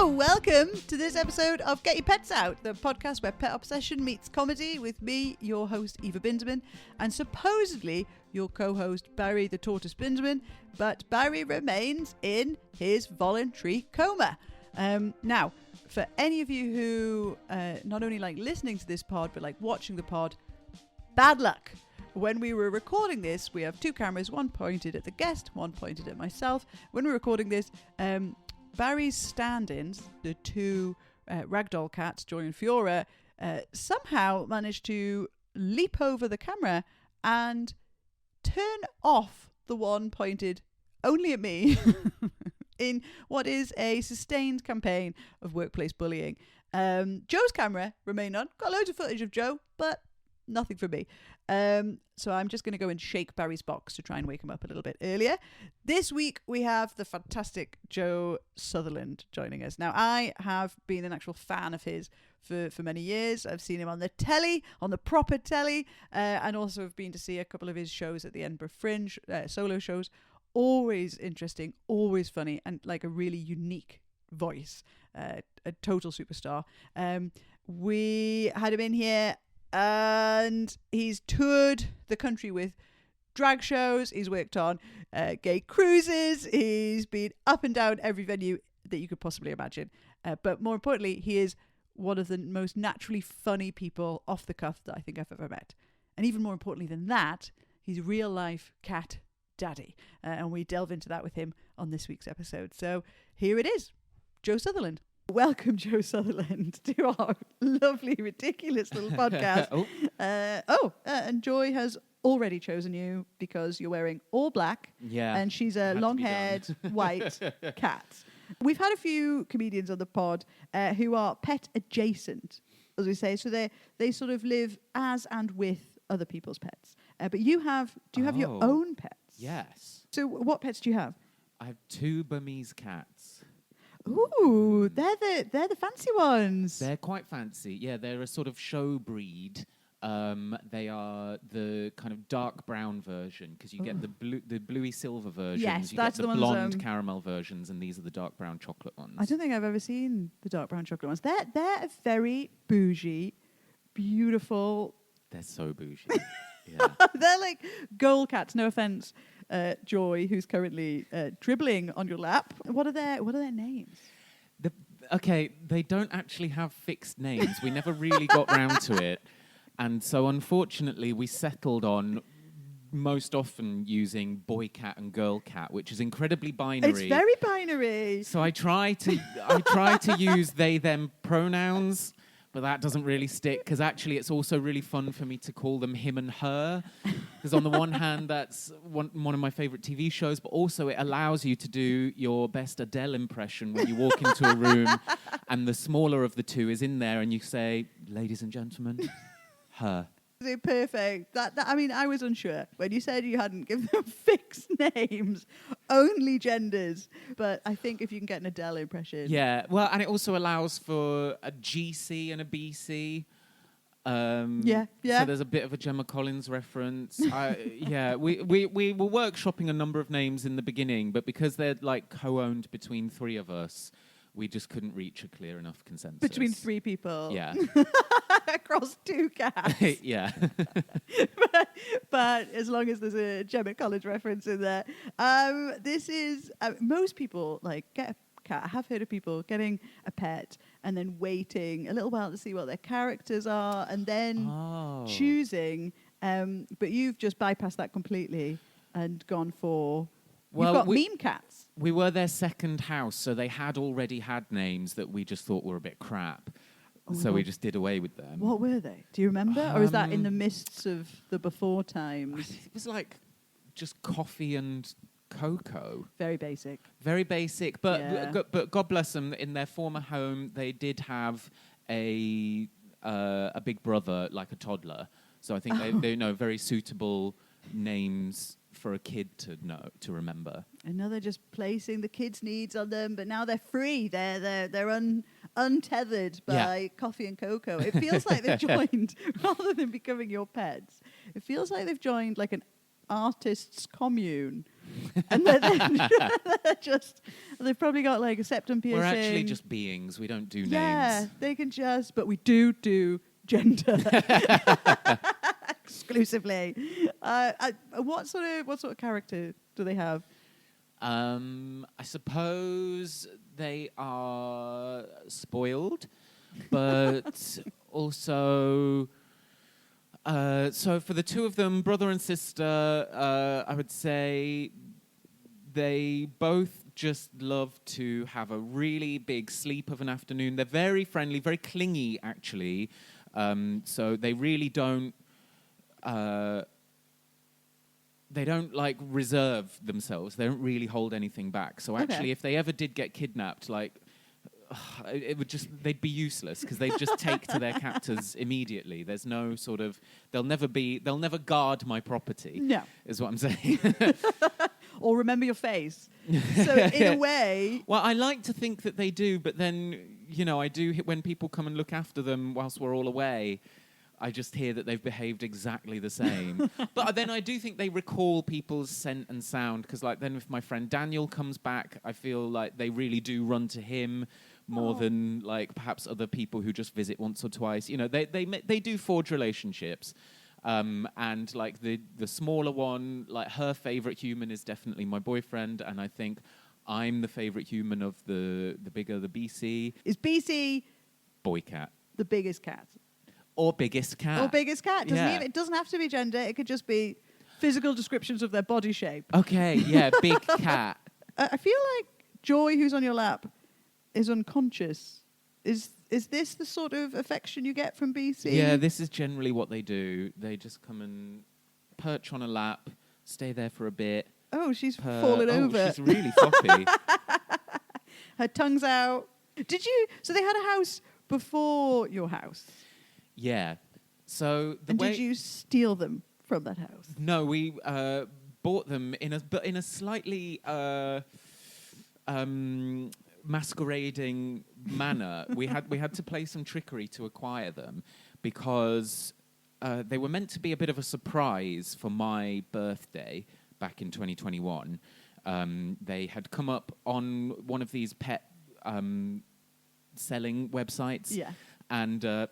Hello, welcome to this episode of Get Your Pets Out, the podcast where pet obsession meets comedy with me, your host Eva Binderman, and supposedly your co-host Barry the Tortoise Binderman, but Barry remains in his voluntary coma. Now, for any of you who not only like listening to this pod, but like watching the pod, bad luck. When we were recording this, we have two cameras, one pointed at the guest, one pointed at myself. When we were recording this, Barry's stand-ins, the two ragdoll cats, Joy and Fiora, somehow managed to leap over the camera and turn off the one pointed only at me in what is a sustained campaign of workplace bullying. Joe's camera remained on. Got loads of footage of Joe, but nothing for me. So I'm just going to go and shake Barry's box to try and wake him up a little bit earlier. This week we have the fantastic Joe Sutherland joining us. Now, I have been an actual fan of his for many years. I've seen him on the telly, on the proper telly, and also have been to see a couple of his shows at the Edinburgh Fringe, solo shows. Always interesting, always funny, and like a really unique voice. A total superstar. We had him in here, and he's toured the country with drag shows. He's worked on gay cruises. He's been up and down every venue that you could possibly imagine. But more importantly, he is one of the most naturally funny people off the cuff that I think I've ever met. And even more importantly than that, he's real life cat daddy. And we delve into that with him on this week's episode. So here it is, Joe Sutherland. Welcome, Joe Sutherland, to our lovely, ridiculous little podcast. And Joy has already chosen you because you're wearing all black. Yeah. And she's a long-haired white cat. We've had a few comedians on the pod who are pet adjacent, as we say. So they sort of live as and with other people's pets. But do you have your own pets? Yes. So what pets do you have? I have two Burmese cats. Ooh, they're the fancy ones. They're quite fancy. Yeah, they're a sort of show breed. They are the kind of dark brown version because you get the bluey silver versions. Yes, you that's get the the ones, blonde caramel versions, and these are the dark brown chocolate ones. I don't think I've ever seen the dark brown chocolate ones. They're very bougie, beautiful. They're so bougie. Yeah. They're like goal cats. No offense, Joy, who's currently dribbling on your lap. What are their names? Okay, they don't actually have fixed names. We never really got round to it. And so, unfortunately, we settled on most often using boy cat and girl cat, which is incredibly binary. It's very binary. So I try to use they them pronouns, but that doesn't really stick because actually it's also really fun for me to call them him and her. Because on the one hand, that's one of my favorite TV shows, but also it allows you to do your best Adele impression when you walk into a room and the smaller of the two is in there and you say, ladies and gentlemen, her. Perfect. I mean, I was unsure when you said you hadn't given them fixed names, only genders. But I think if you can get an Adele impression. Yeah, well, and it also allows for a GC and a BC. Yeah. So there's a bit of a Gemma Collins reference. We were workshopping a number of names in the beginning, but because they're like co-owned between three of us, we just couldn't reach a clear enough consensus. Between three people. Yeah. Across two cats. Yeah. but as long as there's a Gemma Collins reference in there. This is, most people like get a cat. I have heard of people getting a pet and then waiting a little while to see what their characters are and then choosing. But you've just bypassed that completely and gone for... You've got meme cats. We were their second house, so they had already had names that we just thought were a bit crap. So we just did away with them. What were they? Do you remember? Or is that in the mists of the before times? It was like just coffee and cocoa. Very basic. Very basic. But God bless them, in their former home, they did have a big brother, like a toddler. So I think they know very suitable names for a kid to remember. Another just placing the kids' needs on them, but now they're free. They're untethered by coffee and cocoa. It feels like they've joined, rather than becoming your pets, it feels like they've joined like an artists' commune And then they've probably got like a septum piercing. We're actually just beings. We don't do names. Yeah, they can just, but we do gender exclusively. What sort of character do they have? I suppose they are spoiled, but also. So for the two of them, brother and sister, I would say they both just love to have a really big sleep of an afternoon. They're very friendly, very clingy, actually. So they really don't. They don't like reserve themselves. They don't really hold anything back. So actually, if they ever did get kidnapped, like. It would they'd be useless because they'd just take to their captors immediately. There's no sort of, they'll never guard my property. No. Is what I'm saying. Or remember your face. So in a way. Well, I like to think that they do, but then, I do, when people come and look after them whilst we're all away, I just hear that they've behaved exactly the same. But then I do think they recall people's scent and sound because like then if my friend Daniel comes back, I feel like they really do run to him more than like perhaps other people who just visit once or twice. They do forge relationships. And like the smaller one, like her favorite human is definitely my boyfriend, and I think I'm the favorite human of the bigger the BC. Is BC boy cat the biggest cat? Or biggest cat. Or biggest cat. It doesn't have to be gender. It could just be physical descriptions of their body shape. Okay, yeah, big cat. I feel like Joy, who's on your lap, is unconscious. Is this the sort of affection you get from BC? Yeah, this is generally what they do. They just come and perch on a lap, stay there for a bit. Oh, she's fallen over. She's really floppy. Her tongue's out. So they had a house before your house? Yeah. So did you steal them from that house? No, we bought them in a slightly masquerading manner. We had to play some trickery to acquire them because they were meant to be a bit of a surprise for my birthday back in 2021. They had come up on one of these pet selling websites. Yeah. And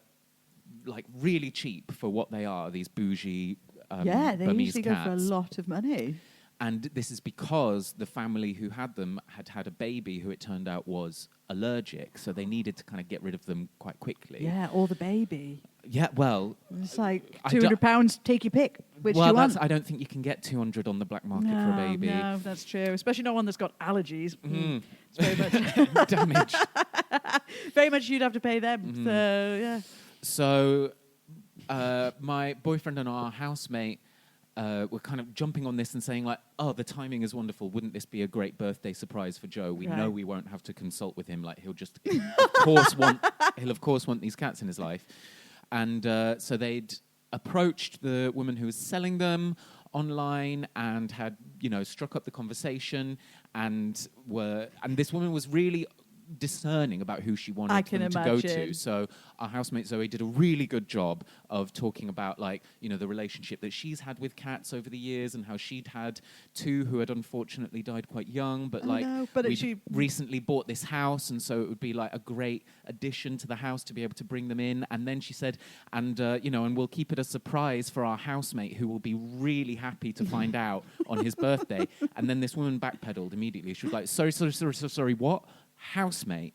like really cheap for what they are, these bougie they Burmese usually cats. go for a lot of money. And this is because the family who had them had a baby who it turned out was allergic, so they needed to kind of get rid of them quite quickly. Yeah, or the baby. Yeah, well... It's like £200, take your pick. Which do you want? I don't think you can get 200 on the black market for a baby. No, that's true. Especially not one that's got allergies. It's very much... damage. Very much you'd have to pay them. So, yeah. So, my boyfriend and our housemate were kind of jumping on this and saying like, oh, the timing is wonderful. Wouldn't this be a great birthday surprise for Joe? We know we won't have to consult with him. Like he'll just, he'll of course want these cats in his life. And so they'd approached the woman who was selling them online and had, struck up the conversation and this woman was really discerning about who she wanted them to go to. So our housemate Zoe did a really good job of talking about like, the relationship that she's had with cats over the years and how she'd had two who had unfortunately died quite young, but we recently bought this house and so it would be like a great addition to the house to be able to bring them in. And then she said, and we'll keep it a surprise for our housemate who will be really happy to find out on his birthday. And then this woman backpedaled immediately. She was like, sorry, what? Housemate,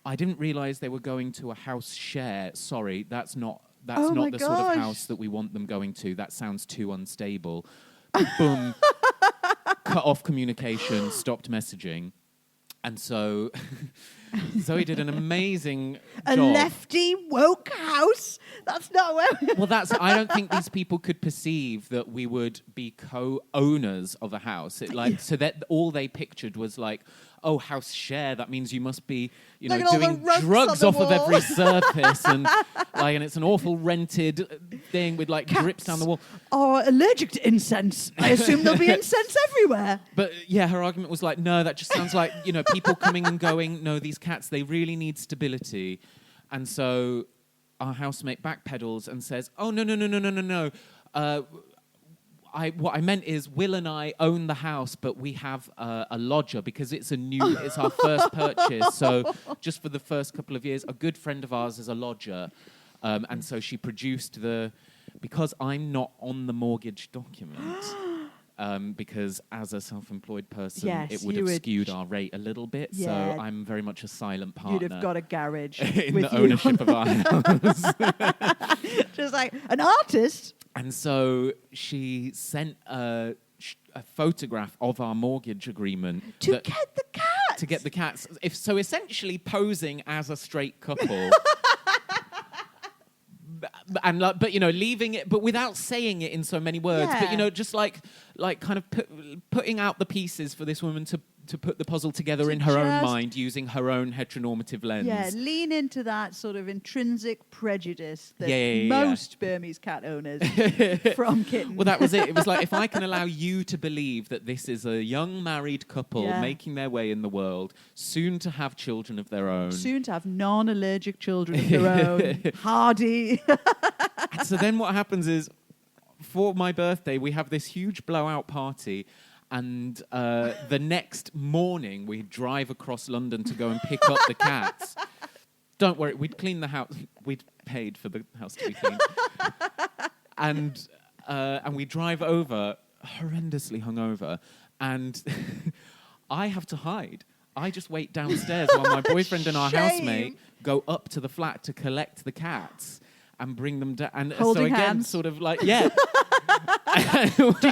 I didn't realize they were going to a house share. Sorry, that's not the sort of house that we want them going to. That sounds too unstable. Boom. Cut off communication, stopped messaging. And so Zoe did an amazing job. A lefty woke house? That's not where... I don't think these people could perceive that we would be co-owners of a house. So that all they pictured was like, oh, house share, that means you must be, doing drugs off of every surface and it's an awful rented thing with like drips down the wall. Are allergic to incense. I assume there'll be incense everywhere. But yeah, her argument was like, no, that just sounds like, people coming and going. No, these cats, they really need stability. And so our housemate backpedals and says, oh, no. what I meant is Will and I own the house, but we have a lodger because it's it's our first purchase. So just for the first couple of years, a good friend of ours is a lodger. And so she produced because I'm not on the mortgage document, because as a self-employed person, it would have skewed our rate a little bit. Yeah. So I'm very much a silent partner. You'd have got a garage in with the ownership of our house. Just like an artist. And so she sent a photograph of our mortgage agreement to get the cats. To get the cats. So essentially posing as a straight couple. But leaving it, but without saying it in so many words. Yeah. But just like kind of putting out the pieces for this woman to put the puzzle together in her own mind, using her own heteronormative lens. Yeah, lean into that sort of intrinsic prejudice that most Burmese cat owners from kittens. Well, that was it. It was like, if I can allow you to believe that this is a young married couple making their way in the world, soon to have children of their own. Soon to have non-allergic children of their own. Hardy. And so then what happens is, for my birthday, we have this huge blowout party. And the next morning, we drive across London to go and pick up the cats. Don't worry, we'd clean the house. We'd paid for the house to be cleaned. And we drive over, horrendously hungover, and I have to hide. I just wait downstairs while my boyfriend and our housemate go up to the flat to collect the cats and bring them down. And Holding so again, hands. sort of like, Did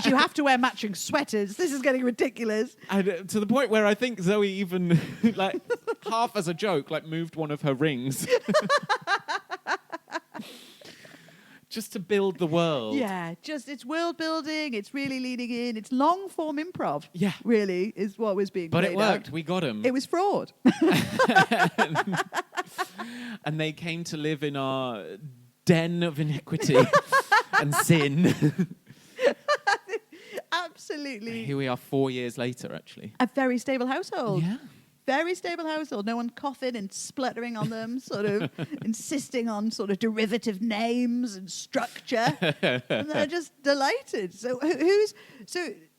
you have to wear matching sweaters? This is getting ridiculous. And to the point where I think Zoe even, like, half as a joke, like, moved one of her rings. Just to build the world. Yeah, it's world building. It's really leaning in. It's long form improv. Yeah. Really is what was being But played it worked. out. We got them. It was fraud. And they came to live in our den of iniquity and sin. Absolutely. Here we are 4 years later, actually. A very stable household. Yeah. Very stable household. No one coughing and spluttering on them, sort of insisting on sort of derivative names and structure. And they're just delighted. So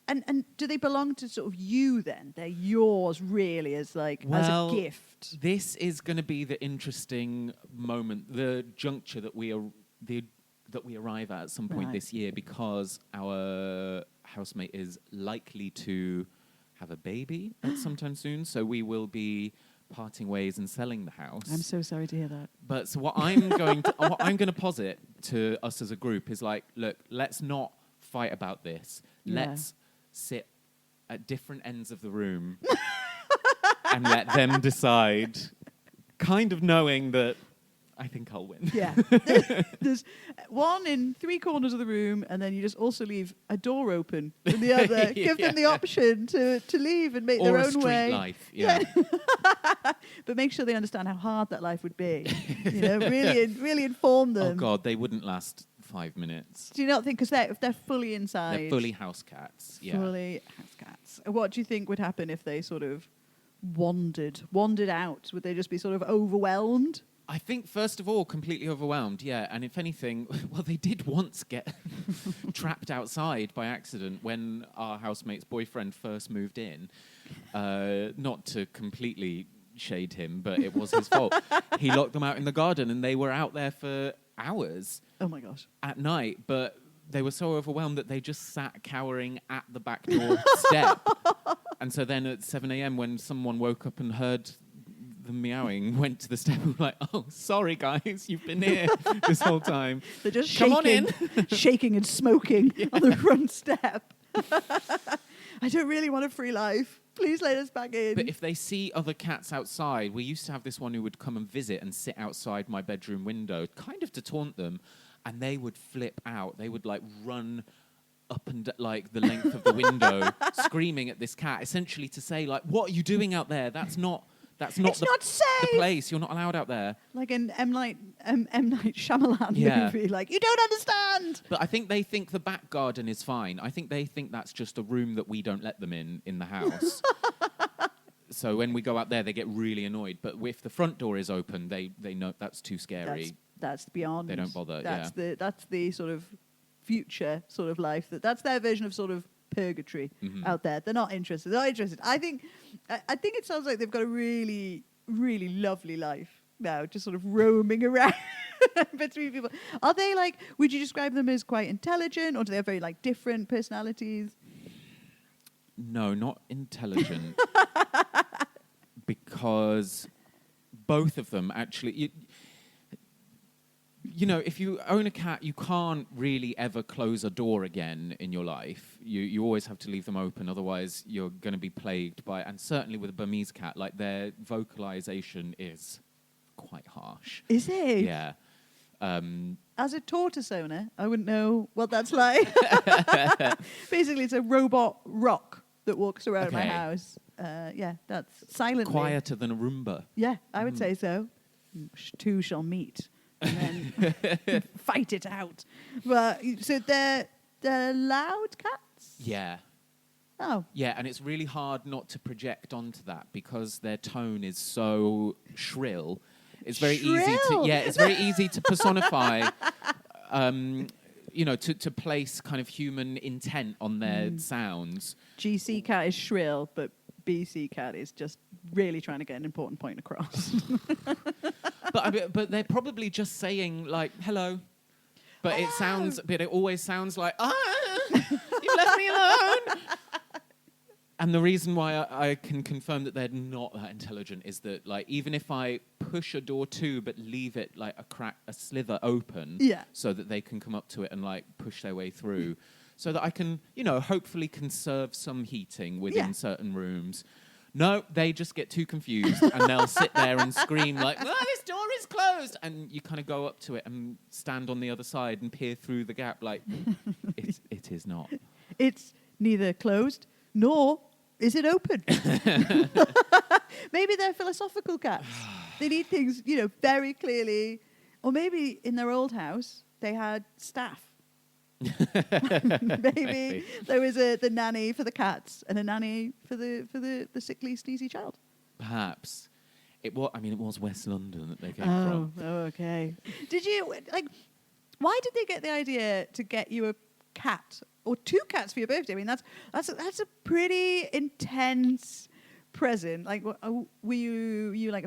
and do they belong to sort of you then? They're yours really as a gift. This is going to be the interesting moment, the juncture that we arrive at some point this year, because our housemate is likely to have a baby at sometime soon, so we will be parting ways and selling the house. I'm so sorry to hear that. But so what I'm going to posit to us as a group is like, look, let's not fight about this. Yeah. Let's sit at different ends of the room and let them decide, kind of knowing that I think I'll win. Yeah. There's one in 3 corners of the room, and then you just also leave a door open in the other. Give them the option to leave and make their own way. Or a street life, yeah. But make sure they understand how hard that life would be. Really inform them. Oh, God, they wouldn't last 5 minutes. Do you not think, because they're fully inside? They're fully house cats, yeah. Fully house cats. What do you think would happen if they sort of wandered out? Would they just be sort of overwhelmed? I think, first of all, completely overwhelmed, yeah. And if anything, well, they did once get trapped outside by accident when our housemate's boyfriend first moved in. Not to completely shade him, but it was his fault. He locked them out in the garden, and they were out there for hours. Oh, my gosh. At night, but they were so overwhelmed that they just sat cowering at the back door step. And so then at 7 a.m., when someone woke up and heard the meowing, went to the step and were like, oh, sorry, guys, you've been here this whole time. They're just Come on in. shaking and smoking on the front step. I don't really want a free life. Please let us back in. But if they see other cats outside, we used to have this one who would come and visit and sit outside my bedroom window, kind of to taunt them, and they would flip out. They would, like, run up and, like, the length of the window, screaming at this cat, essentially to say, like, what are you doing out there? That's not the place. You're not allowed out there. Like an M. Night Shyamalan movie. Like, you don't understand. But I think they think the back garden is fine. I think they think that's just a room that we don't let them in the house. So when we go out there, they get really annoyed. But if the front door is open, they know that's too scary. That's beyond. They don't bother. That's the sort of future sort of life. That's their version of sort of purgatory out there. They're not interested. I think it sounds like they've got a really, really lovely life now, just sort of roaming around between people. Are they like, would you describe them as quite intelligent, or do they have very like different personalities? No, not intelligent. Because both of them actually, you know, if you own a cat, you can't really ever close a door again in your life. You always have to leave them open, otherwise you're going to be plagued by, and certainly with a Burmese cat, like their vocalization is quite harsh. Is it? Yeah. As a tortoise owner, I wouldn't know what that's like. Basically, it's a robot rock that walks around my house. Yeah, that's silently. Quieter than a Roomba. Yeah, I would say so. Two shall meet and then fight it out. But so they're loud cats? Yeah. Oh. Yeah, and it's really hard not to project onto that because their tone is so shrill. It's very easy to personify, you know, to place kind of human intent on their sounds. GC cat is shrill, but BC cat is just really trying to get an important point across. But they're probably just saying like hello, but it always sounds like you left me alone. And the reason why I can confirm that they're not that intelligent is that, like, even if I push a door to but leave it like a slither open, so that they can come up to it and like push their way through, so that I can, you know, hopefully conserve some heating within certain rooms. No, they just get too confused and they'll sit there and scream like, this door is closed. And you kind of go up to it and stand on the other side and peer through the gap like, it is not. It's neither closed nor is it open. Maybe they're philosophical cats. They need things, you know, very clearly. Or maybe in their old house, they had staff. Maybe there was the nanny for the cats and a nanny for the sickly, sneezy child. Perhaps. It was West London that they came from. Oh, okay. Did you, like, why did they get the idea to get you a cat or two cats for your birthday? I mean, that's a pretty intense present. Like, were you like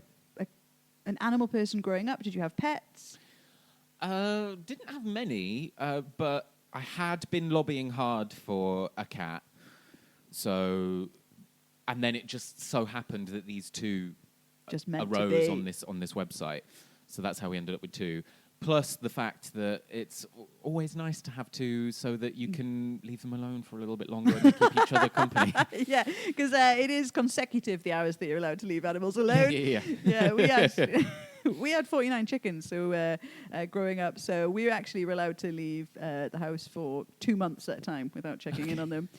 an animal person growing up? Did you have pets? Didn't have many, but I had been lobbying hard for a cat. So, and then it just so happened that these two just arose on this website. So that's how we ended up with two. Plus the fact that it's always nice to have two so that you can leave them alone for a little bit longer and they keep each other company. Yeah, because it is consecutive, the hours that you're allowed to leave animals alone. Yeah, we had 49 chickens growing up, so we were allowed to leave the house for 2 months at a time without checking in on them.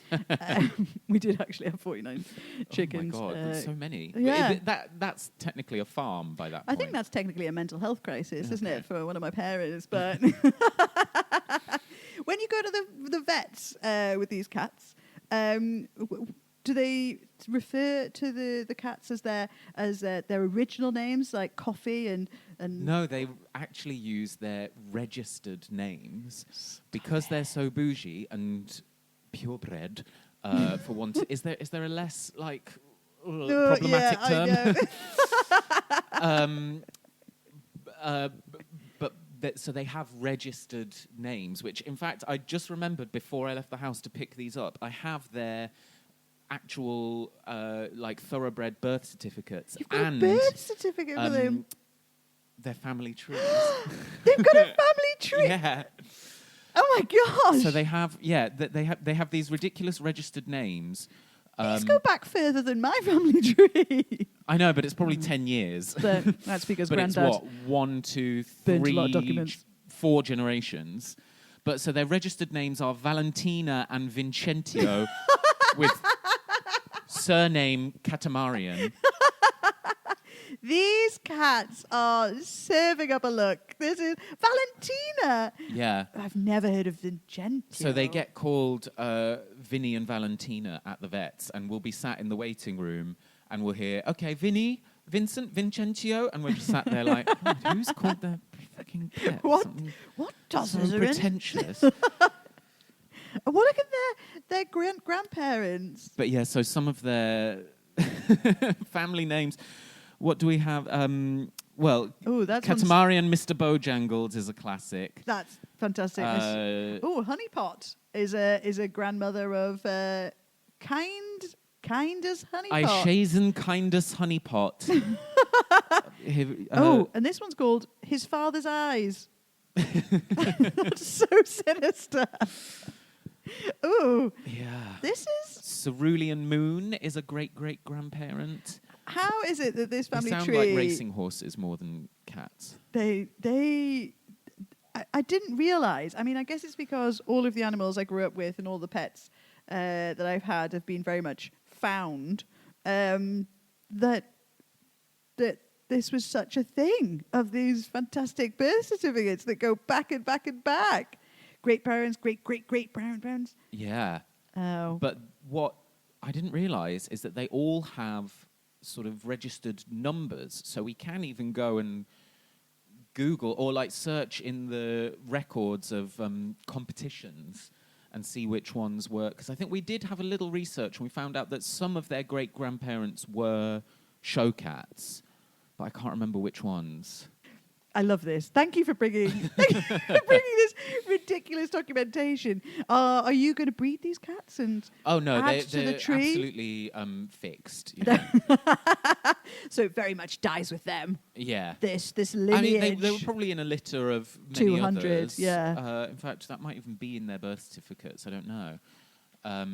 We did actually have 49 chickens. Oh my God, that's so many. Yeah. That's technically a farm by that point. I think that's technically a mental health crisis, isn't it, for one of my parents? But when you go to the vets with these cats, do they refer to the cats as their original names, like Coffee and? No, they actually use their registered names because they're so bougie and purebred. For one, is there a less like problematic term? So they have registered names, which in fact I just remembered before I left the house to pick these up. I have their actual like thoroughbred birth certificates. You've got a birth certificate for them. Their family trees. They've got a family tree. Yeah. Oh my gosh. So they have these ridiculous registered names. These go back further than my family tree. I know, but it's probably 10 years. So that's because but Granddad it's what 1, 2, burnt a lot of 3, documents. 4 generations. But so their registered names are Valentina and Vincentio with surname Katamarian. These cats are serving up a look. This is Valentina. Yeah. I've never heard of Vincentio. So they get called Vinny and Valentina at the vets, and we'll be sat in the waiting room, and we'll hear, okay, Vinny, Vincent, Vincentio, and we're just sat there like, who's called their fucking pets? What does so it pretentious. Well, look at their grandparents. But yeah, so some of their family names. What do we have? Well, Katamari Mr. Bojangles is a classic. That's fantastic. Honeypot is a grandmother of Kindus Honeypot. Aishazen Kindus Honeypot. And this one's called His Father's Eyes. That's so sinister. Ooh. Yeah. This is... Cerulean Moon is a great-great-grandparent. How is it that this family they sound tree... like racing horses more than cats. I didn't realise. I mean, I guess it's because all of the animals I grew up with and all the pets that I've had have been very much found, that this was such a thing of these fantastic birth certificates that go back and back and back. Great parents, great parents. Yeah. Oh. But what I didn't realise is that they all have sort of registered numbers, so we can even go and Google or like search in the records of competitions and see which ones were, because I think we did have a little research and we found out that some of their great-grandparents were show cats, but I can't remember which ones. I love this. Thank you for bringing this ridiculous documentation. Are you going to breed these cats and add to the tree? Absolutely fixed. So it very much dies with them. Yeah. This lineage. I mean, they were probably in a litter of many 200, others. yeah. In fact, that might even be in their birth certificates. I don't know.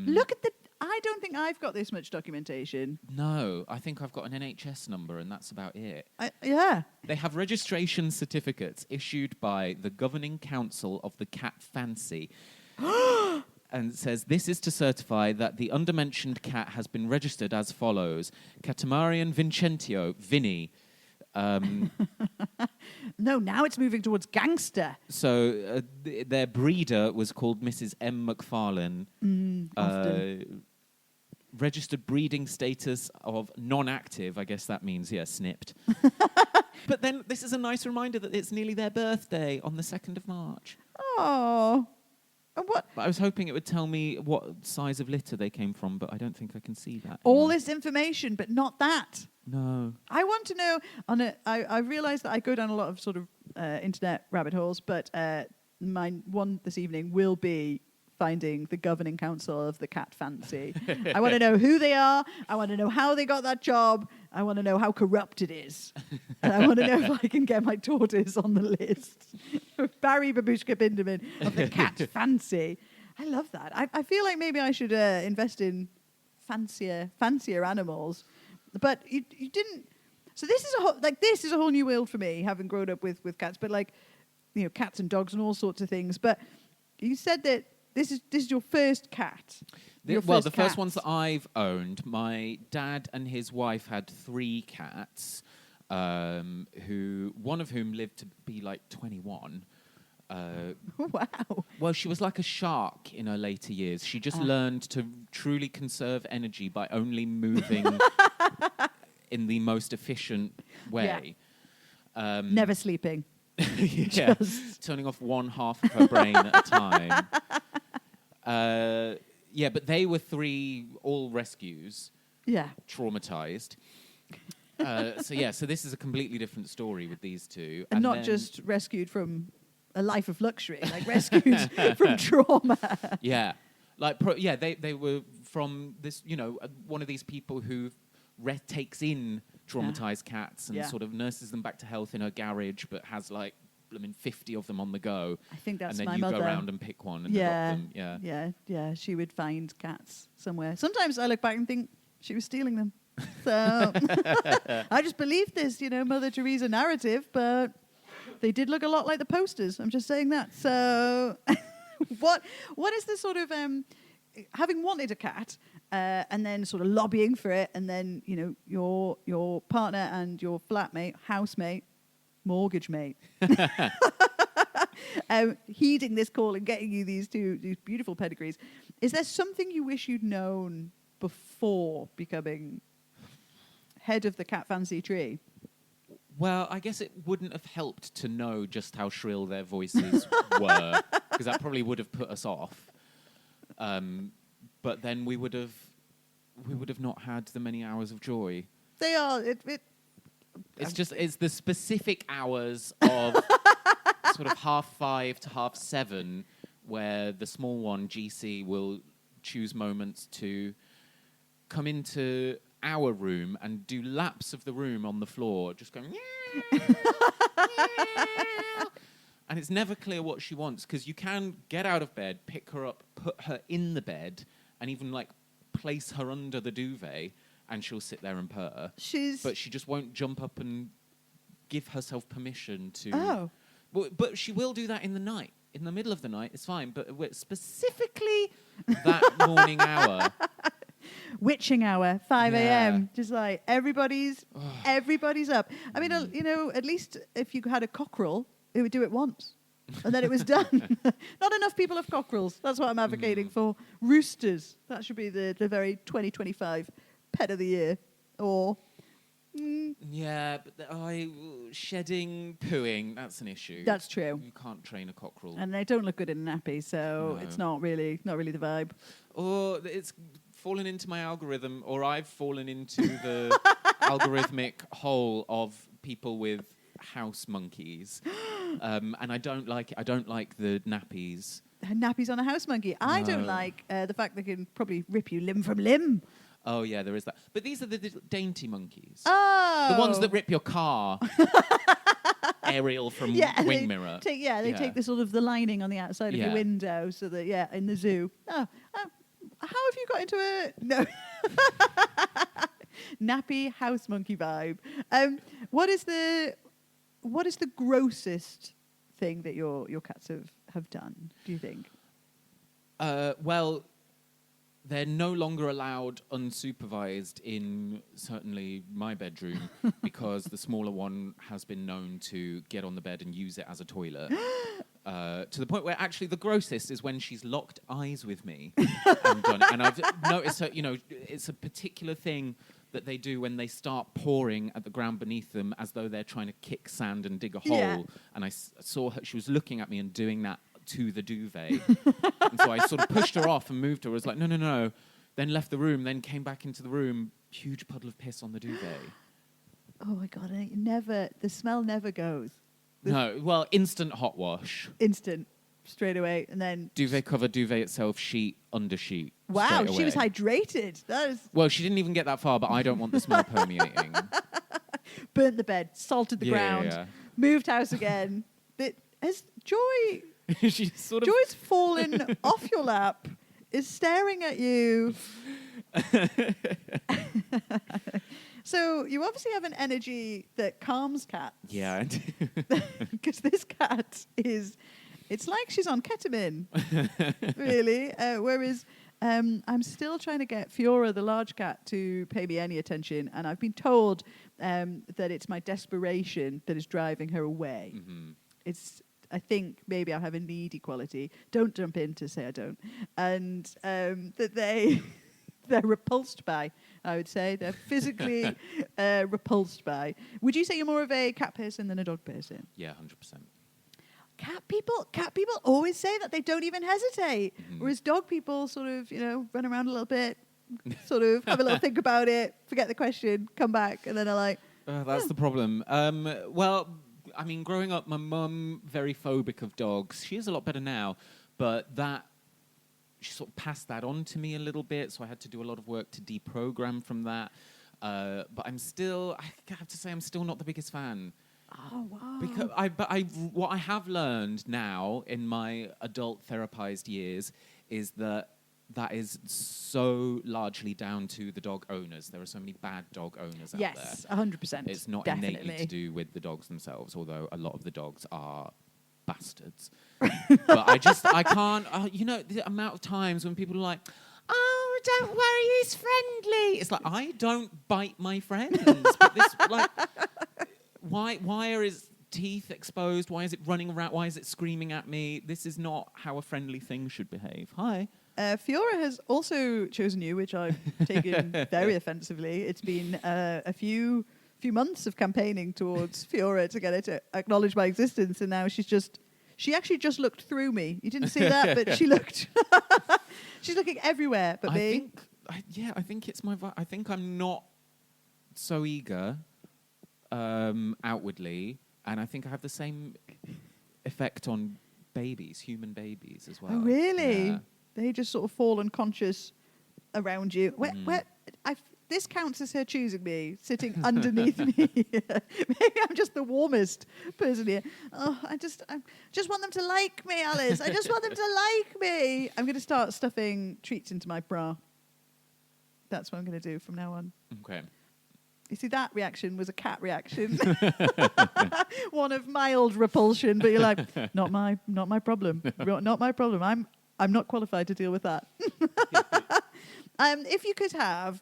Look at I don't think I've got this much documentation. No, I think I've got an NHS number and that's about it. Yeah. They have registration certificates issued by the Governing Council of the Cat Fancy. And it says, this is to certify that the undermentioned cat has been registered as follows. Katamarian Vincentio, Vinny. No, now it's moving towards gangster. So their breeder was called Mrs. M. McFarlane. Registered breeding status of non-active. I guess that means, snipped. But then this is a nice reminder that it's nearly their birthday on the 2nd of March. Oh. And what? But I was hoping it would tell me what size of litter they came from, but I don't think I can see that. All this information, but not that. No. I want to know. I realise that I go down a lot of sort of internet rabbit holes, but my one this evening will be finding the Governing Council of the Cat Fancy. I want to know who they are. I want to know how they got that job. I want to know how corrupt it is. And I want to know if I can get my tortoise on the list. Barry Babushka Binderman of the Cat Fancy. I love that. I feel like maybe I should invest in fancier animals. But you didn't. So this is a whole new world for me, having grown up with cats. But cats and dogs and all sorts of things. But you said that this is your first cat. The first ones that I've owned, my dad and his wife had 3 cats, one of whom lived to be like 21. Wow. Well, she was like a shark in her later years. She just learned to truly conserve energy by only moving in the most efficient way. Yeah. Never sleeping. Yeah, turning off one half of her brain at a time. But they were 3 all rescues. Yeah. Traumatized. So this is a completely different story with these 2. And not just rescued from a life of luxury, like rescued from trauma. Yeah. They were from this, one of these people who takes in traumatized cats and sort of nurses them back to health in her garage, but has 50 of them on the go. I think that's my mother. And then you go around and pick one and adopt them. Yeah. She would find cats somewhere. Sometimes I look back and think she was stealing them. So I just believe this, Mother Teresa narrative, but they did look a lot like the posters. I'm just saying that. So what is the sort of having wanted a cat and then sort of lobbying for it, and then your partner and your flatmate, housemate, mortgage mate, heeding this call and getting you these beautiful pedigrees. Is there something you wish you'd known before becoming head of the Cat Fancy tree? Well, I guess it wouldn't have helped to know just how shrill their voices were, because that probably would have put us off. But then we would have not had the many hours of joy. They are. It's the specific hours of sort of 5:30 to 7:30 where the small one, GC, will choose moments to come into our room and do laps of the room on the floor, just going, and it's never clear what she wants, because you can get out of bed, pick her up, put her in the bed, and even like place her under the duvet, and she'll sit there and purr. But she just won't jump up and give herself permission to. Oh. But she will do that in the night. In the middle of the night, it's fine. But specifically that morning hour. Witching hour, 5 a.m. Just like everybody's up. I mean, at least if you had a cockerel, it would do it once. And then it was done. Not enough people have cockerels. That's what I'm advocating for. Roosters. That should be the very 2025 pet of the year. Or... Yeah, but shedding, pooing, that's an issue. That's true. You can't train a cockerel. And they don't look good in a nappy, so it's not really the vibe. Or it's fallen into my algorithm, or I've fallen into the algorithmic hole of people with house monkeys. And I don't like it. I don't like the nappies. Nappies on a house monkey. I don't like the fact they can probably rip you limb from limb. Oh, yeah, there is that. But these are the dainty monkeys. Oh. The ones that rip your car. Aerial from Wing Mirror. They take the sort of the lining on the outside of your window, so that, in the zoo. Oh, how have you got into a... No. Nappy house monkey vibe. What is the grossest thing that your cats have done, do you think? Well... They're no longer allowed unsupervised in, certainly, my bedroom because the smaller one has been known to get on the bed and use it as a toilet. To the point where actually the grossest is when she's locked eyes with me and done it. And I've noticed her, it's a particular thing that they do when they start pouring at the ground beneath them as though they're trying to kick sand and dig a hole. Yeah. And I saw her, she was looking at me and doing that to the duvet. And so I sort of pushed her off and moved her. I was like, no. Then left the room, then came back into the room, huge puddle of piss on the duvet. Oh my God, the smell never goes. Instant hot wash. Instant, straight away, and then... Duvet cover, duvet itself, sheet, under sheet. Wow, she was hydrated. Well, she didn't even get that far, but I don't want the smell permeating. Burnt the bed, salted the ground, moved house again. Has Joy... She's sort of Joy's fallen off your lap, is staring at you. So you obviously have an energy that calms cats. Yeah, I do. Because this cat it's like she's on ketamine, really. Whereas I'm still trying to get Fiora, the large cat, to pay me any attention. And I've been told that it's my desperation that is driving her away. Mm-hmm. I think maybe I have a needy quality. Don't jump in to say I don't. And that they're repulsed by, I would say. They're physically repulsed by. Would you say you're more of a cat person than a dog person? Yeah, 100%. Cat people always say that. They don't even hesitate. Mm-hmm. Whereas dog people sort of, run around a little bit, sort of have a little think about it, forget the question, come back, and then are like... that's the problem. I mean, growing up, my mum, very phobic of dogs. She is a lot better now, but she sort of passed that on to me a little bit, so I had to do a lot of work to deprogram from that. But I have to say, I'm still not the biggest fan. Oh, wow. Because what I have learned now in my adult therapized years is that is so largely down to the dog owners. There are so many bad dog owners out there. Yes, 100%. It's not innately to do with the dogs themselves, although a lot of the dogs are bastards. But I can't, the amount of times when people are like, oh, don't worry, he's friendly. It's like, I don't bite my friends. But this, why are his teeth exposed? Why is it running around? Why is it screaming at me? This is not how a friendly thing should behave. Hi. Fiora has also chosen you, which I've taken very offensively. It's been a few months of campaigning towards Fiora to get her to acknowledge my existence, and now she actually just looked through me. You didn't see that, but she looked. She's looking everywhere but me. I think it's my I think I'm not so eager outwardly, and I think I have the same effect on human babies as well. Oh, really? Yeah. They just sort of fall unconscious around you. This counts as her choosing me, sitting underneath me. Maybe I'm just the warmest person here. Oh, I just want them to like me, Alice. I just want them to like me. I'm going to start stuffing treats into my bra. That's what I'm going to do from now on. Okay. You see, that reaction was a cat reaction. One of mild repulsion, but you're like, not my problem. Not my problem. I'm not qualified to deal with that. If you could have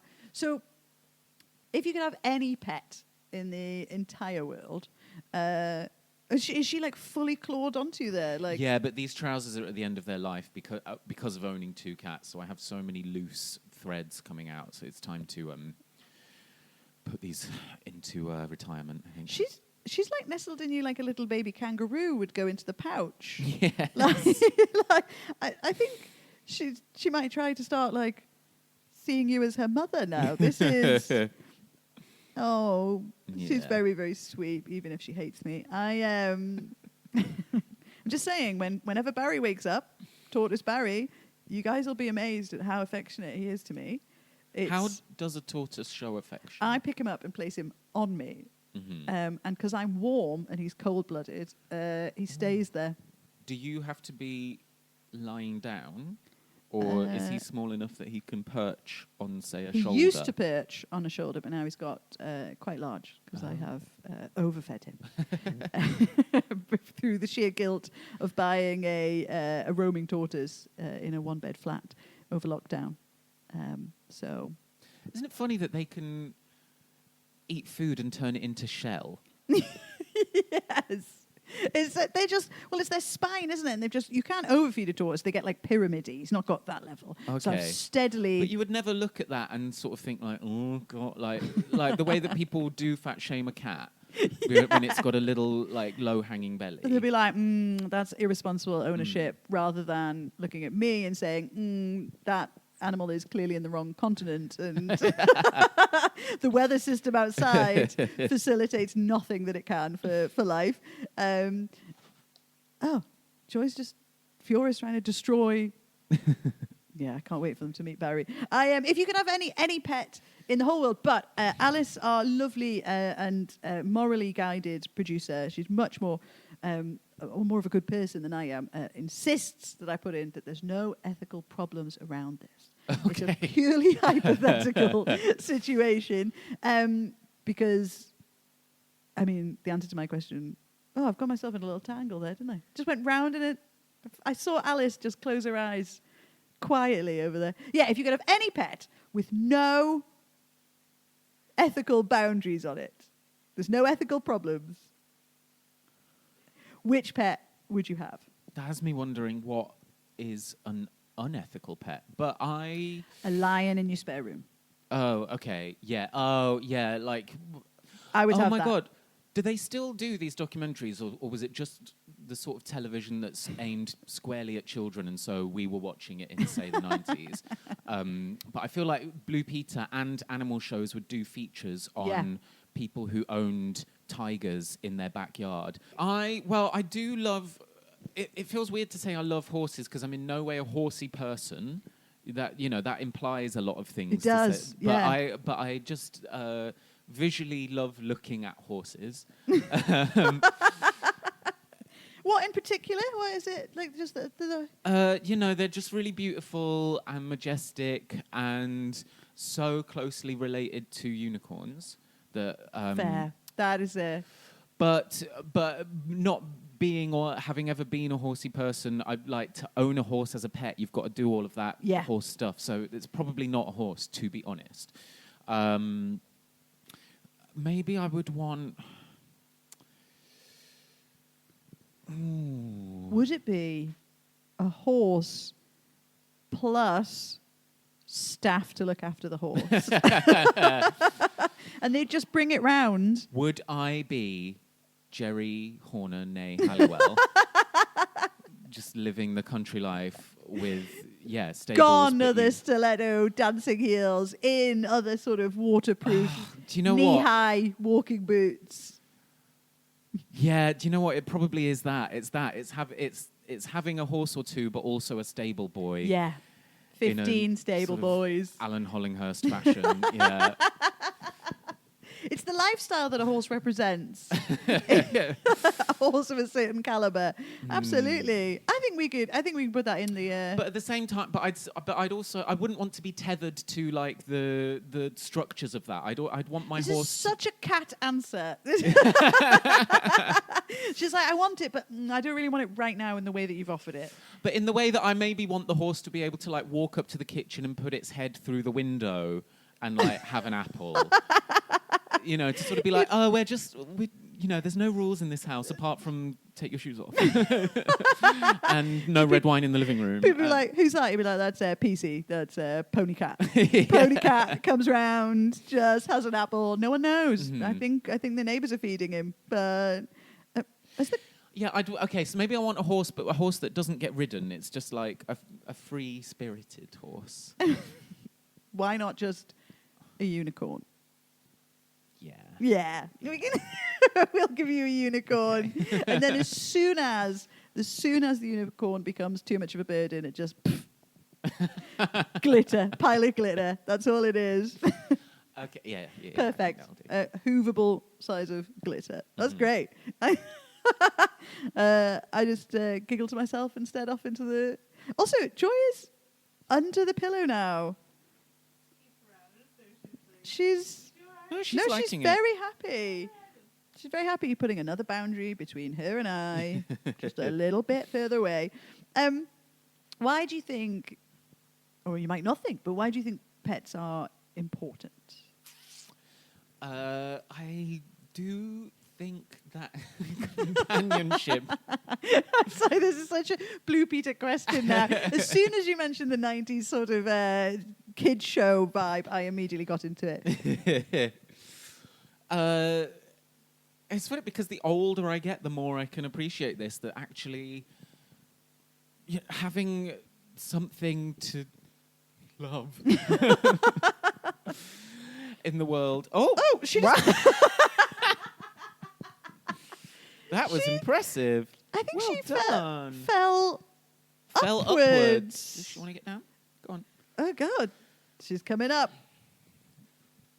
any pet in the entire world, is she like fully clawed onto you there? Like, yeah, but these trousers are at the end of their life because of owning 2 cats. So I have so many loose threads coming out. So it's time to put these into retirement. I think she's like nestled in you like a little baby kangaroo would go into the pouch. Yeah, I think she might try to start like seeing you as her mother now. This is she's very, very sweet, even if she hates me. I'm just saying, whenever Barry wakes up, Tortoise Barry, you guys will be amazed at how affectionate he is to me. How does a tortoise show affection? I pick him up and place him on me. Mm-hmm. And because I'm warm and he's cold-blooded, he stays there. Do you have to be lying down? Or is he small enough that he can perch on, say, a shoulder? He used to perch on a shoulder, but now he's got quite large because I have overfed him through the sheer guilt of buying a roaming tortoise in a 1-bed flat over lockdown. So, isn't it funny that they can eat food and turn it into shell? Yes. It's their spine, isn't it? And you can't overfeed a tortoise. They get like pyramidy. He's not got that level. Okay. So I'm steadily. But you would never look at that and sort of think like, oh god, like the way that people do fat shame a cat when it's got a little like low hanging belly. They'll be like, that's irresponsible ownership, rather than looking at me and saying, that animal is clearly in the wrong continent, and the weather system outside facilitates nothing that it can for life. Joy's just furious trying to destroy. Yeah, I can't wait for them to meet Barry. If you could have any pet in the whole world, but Alice, our lovely and morally guided producer, she's much more of a good person than I am, insists that I put in that there's no ethical problems around this. Okay. It's a purely hypothetical situation. Because, I mean, the answer to my question, I've got myself in a little tangle there, didn't I? Just went round in it. I saw Alice just close her eyes quietly over there. Yeah, if you could have any pet with no ethical boundaries on it, there's no ethical problems, which pet would you have? That has me wondering what is an unethical pet. But a lion in your spare room. Oh, okay. Yeah. Oh, yeah. Like, I would have that. Oh my God. Do they still do these documentaries, or was it just the sort of television that's aimed squarely at children, and so we were watching it in, say, the 90s? But I feel like Blue Peter and animal shows would do features on people who owned tigers in their backyard. I do love... It feels weird to say I love horses because I'm in no way a horsey person. That that implies a lot of things. It does, yeah. But I just visually love looking at horses. What in particular? What is it like? Just the they're just really beautiful and majestic and so closely related to unicorns that fair. That is a. But not being or having ever been a horsey person, I'd like to own a horse as a pet. You've got to do all of that horse stuff. So it's probably not a horse, to be honest. Maybe I would want... Would it be a horse plus staff to look after the horse? And they'd just bring it round. Would I be Jerry Horner, nay Halliwell, just living the country life with stables. Gone but are the you- stiletto dancing heels, in other sort of waterproof, Do you know what? knee-high walking boots. Yeah, do you know what? It probably is that. It's having a horse or two, but also a stable boy. Yeah. in a 15 stable sort of boys. Alan Hollinghurst fashion. Yeah. It's the lifestyle that a horse represents. A horse of a certain caliber. Absolutely. I think we could put that in the. But at the same time, I wouldn't want to be tethered to like the structures of that. I'd want my This horse. is such a cat answer. She's like, I want it, but I don't really want it right now in the way that you've offered it. But in the way that I maybe want the horse to be able to like walk up to the kitchen and put its head through the window and like have an apple. You know, to sort of be like, oh, there's no rules in this house apart from take your shoes off. And no red wine in the living room. People be like, who's that? You'd be like, that's PC. That's Pony Cat. Yeah. Pony Cat comes round, just has an apple. No one knows. Mhm. I think the neighbours are feeding him. But is the Yeah, okay, so maybe I want a horse, but a horse that doesn't get ridden. It's just like a free-spirited horse. why not just a unicorn? Yeah. Yeah, we'll give you a unicorn, and then as soon as the unicorn becomes too much of a burden, it just glitter, pile of glitter. That's all it is. Okay. Yeah. Perfect. That'll do. Hoovable size of glitter. That's great. I just giggled to myself and stared off into the. Also, Joy is under the pillow now. She's. No, she's She's liking it. very happy. She's very happy putting another boundary between her and I, just a little bit further away. Why do you think, or you might not think, but why do you think pets are important? I do think that companionship. I'm sorry, this is such a Blue Peter question now. As soon as you mentioned the 90s sort of kid show vibe, I immediately got into it. It's funny because the older I get, the more I can appreciate this. That actually, having something to love in the world. Oh, She wow. just, That was She- impressive. I think Well she done. fell Fell upwards. upwards. Does she want to get down? Go on. Oh, God. She's coming up.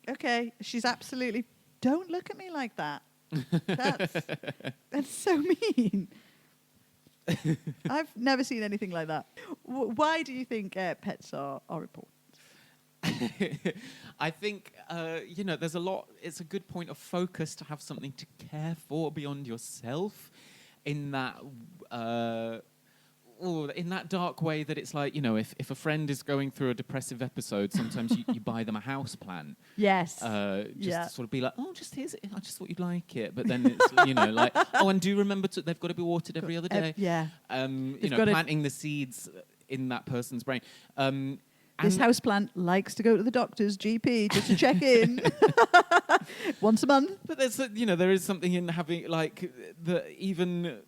Okay. She's absolutely... Don't look at me like that. That's so mean. I've never seen anything like that. Why do you think pets are important? I think, there's a lot. It's a good point of focus to have something to care for beyond yourself in that dark way that it's like, if a friend is going through a depressive episode, sometimes you buy them a house plant. Yes. To sort of be like, oh, just here's it. I just thought you'd like it. But then it's, like, oh, and do remember they've got to be watered every other day. Yeah. Planting the seeds in that person's brain. This houseplant likes to go to the doctor's GP just to check in once a month. But there is something in having like even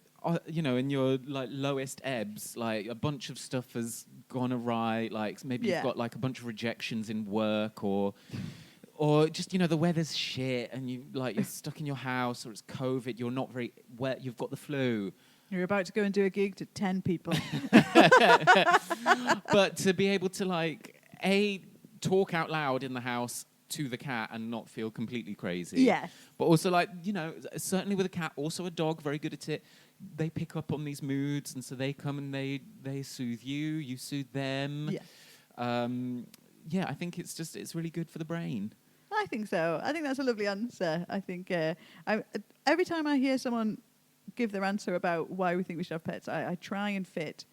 in your like lowest ebbs, like a bunch of stuff has gone awry. Like maybe you've got like a bunch of rejections in work, or just the weather's shit, and you're stuck in your house, or it's COVID. You're not very wet. You've got the flu. You're about to go and do a gig to 10 people. But to be able to talk out loud in the house to the cat and not feel completely crazy. Yes. But also certainly with a cat, also a dog, very good at it. They pick up on these moods, and so they come and they soothe you, you soothe them. Yeah. I think it's really good for the brain. I think so. I think that's a lovely answer. I think every time I hear someone give their answer about why we think we should have pets, I try and fit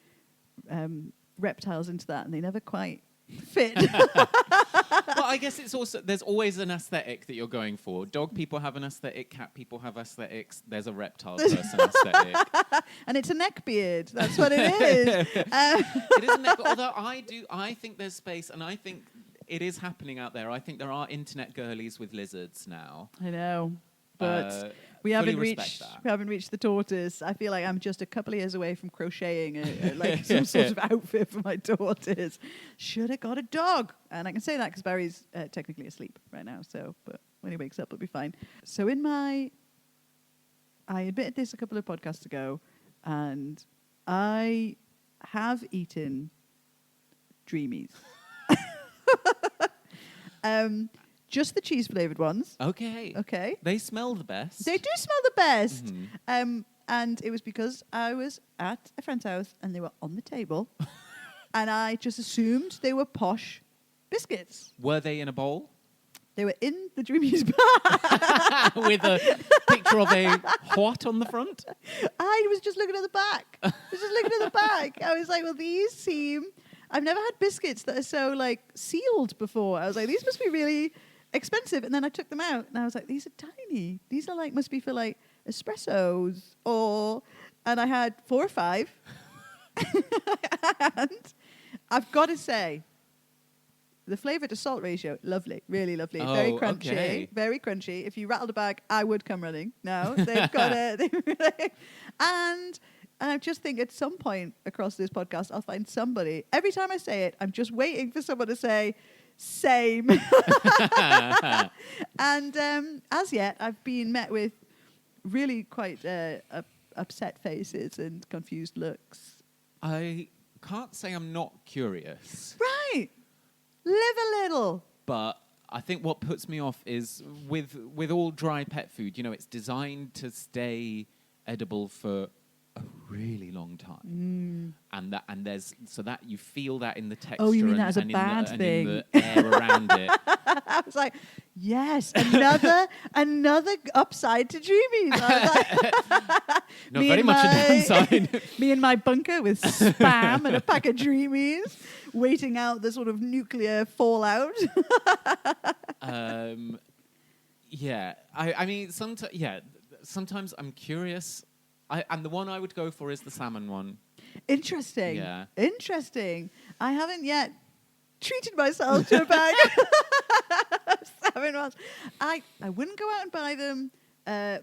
reptiles into that, and they never quite fit. Well, I guess it's also, there's always an aesthetic that you're going for. Dog people have an aesthetic, cat people have aesthetics, there's a reptile person aesthetic. And it's a neck beard. That's what it is. It is a neck, although I think there's space, and I think it is happening out there. I think there are internet girlies with lizards now. I know. but we fully haven't respect reached that. we haven't reached the tortoise. I feel like I'm just a couple of years away from crocheting like some sort of outfit for my tortoise. Should have got a dog, and I can say that because Barry's technically asleep right now. So, but when he wakes up, it'll be fine. So I admitted this a couple of podcasts ago, and I have eaten Dreamies. Just the cheese-flavoured ones. Okay. Okay. They smell the best. They do smell the best. Mhm. And it was because I was at a friend's house and they were on the table. And I just assumed they were posh biscuits. Were they in a bowl? They were in the Dreamies bag. With a picture of a what on the front? I was just looking at the back. I was like, well, these seem... I've never had biscuits that are so, like, sealed before. I was like, these must be really expensive. And then I took them out, and I was like, these are tiny. These are, like, must be for, like, espressos. And I had 4 or 5. And I've got to say, the flavour to salt ratio, lovely, really lovely. Oh, very crunchy, okay. very crunchy. If you rattled a bag, I would come running. No, they've got a... And I just think at some point across this podcast, I'll find somebody. Every time I say it, I'm just waiting for someone to say, same. And as yet, I've been met with really quite upset faces and confused looks. I can't say I'm not curious. Right. Live a little. But I think what puts me off is with all dry pet food, you know, it's designed to stay edible for a really long time. And there's so that you feel that in the texture. Oh, you mean and, that as a and bad in thing? the air around it. I was like, yes, another upside to Dreamies. I was like, No, very much a downside. Me in my bunker with Spam and a pack of Dreamies, waiting out the sort of nuclear fallout. Yeah, I mean, sometimes I'm curious. And the one I would go for is the salmon one. Interesting. Yeah. Interesting. I haven't yet treated myself to a bag of salmon ones. I wouldn't go out and buy them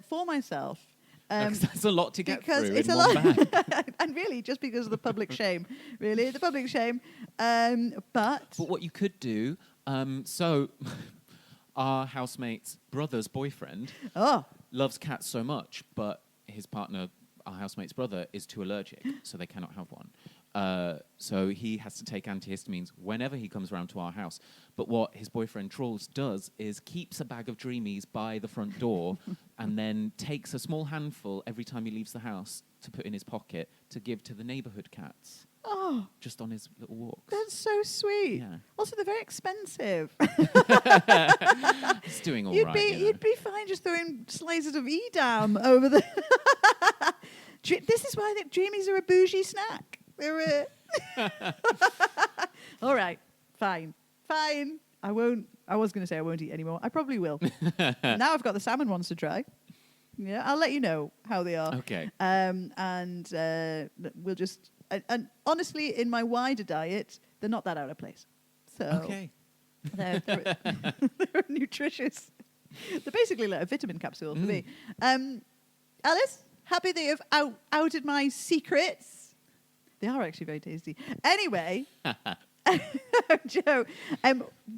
for myself. Because that's a lot to get because through it's in a one lot, bag. and really just because of the public shame, the public shame. But what you could do, so our housemate's brother's boyfriend loves cats so much, but his partner, our housemate's brother, is too allergic, so they cannot have one. So he has to take antihistamines whenever he comes around to our house. But what his boyfriend Trolls does is keeps a bag of Dreamies by the front door and then takes a small handful every time he leaves the house to put in his pocket to give to the neighbourhood cats. Oh, just on his little walks. That's so sweet. Yeah. Also, they're very expensive. It's doing all you'd right. You'd be fine just throwing slices of Edam over the... This is why Dreamies are a bougie snack. They're all right, fine. I won't. I was going to say I won't eat anymore. I probably will. Now I've got the salmon ones to try. Yeah, I'll let you know how they are. Okay. And we'll just... And honestly, in my wider diet, they're not that out of place. So Okay. They're nutritious. They're basically like a vitamin capsule for me. Alice, happy that you've outed my secrets. They are actually very tasty. Anyway, Joe,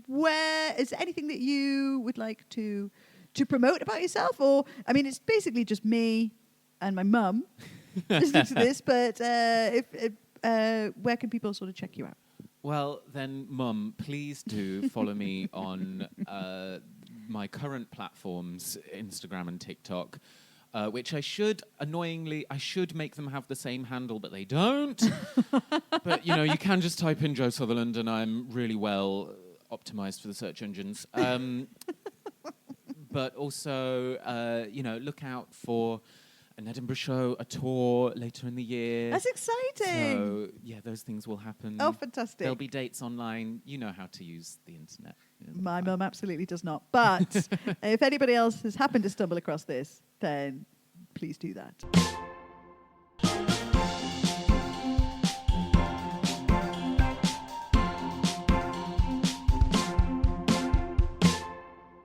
where is there anything that you would like to promote about yourself? Or, I mean, it's basically just me and my mum listening to this, but where can people sort of check you out? Well, then, Mum, please do follow me on my current platforms, Instagram and TikTok, which I should make them have the same handle, but they don't. But, you can just type in Joe Sutherland, and I'm really well optimized for the search engines. But also, look out for an Edinburgh show, a tour later in the year. That's exciting. So, yeah, those things will happen. Oh, fantastic. There'll be dates online. You know how to use the internet. My mum absolutely does not. But if anybody else has happened to stumble across this, then please do that.